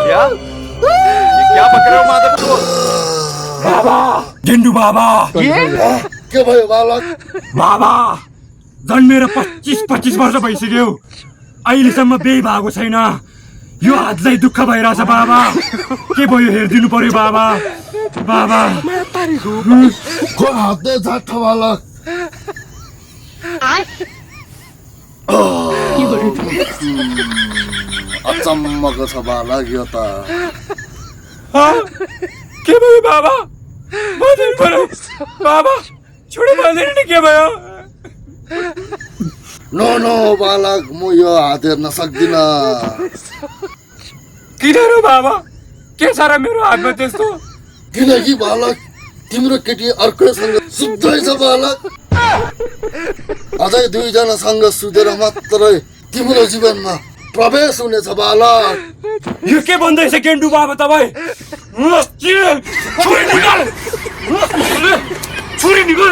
क्या ये क्या पक रहे हो माधव को? बाबा गेंडू बाबा के भयो बालक बाबा जन्मेर 25 वर्ष भइसक्यो अहिलेसम्म बेही भएको छैन यो हातलाई दुःख भइरहेछ बाबा के भयो हेरिदिनु पर्यो बाबा बाबा को हातले जाठ बालक अचम्मको छ बालक यो त के भयो बाबा भनिदिनु पर्यो बाबा छोडी भनिदिनु नि के भयो नो नो बालक म यो हात हेर्न सक्दिन किन र बाबा के छ र मेरो हातमा त्यस्तो किनकि बालक तिम्रो केटी अर्कैसँग सुत्दैछ बालक अझै दुईजनासँग सुतेर मात्रै तिम्रो जीवनमा प्रवेश हुनेछ बालक यो के भन्दैछ गेन्डु बाबा तपाईँ छुरी निकाल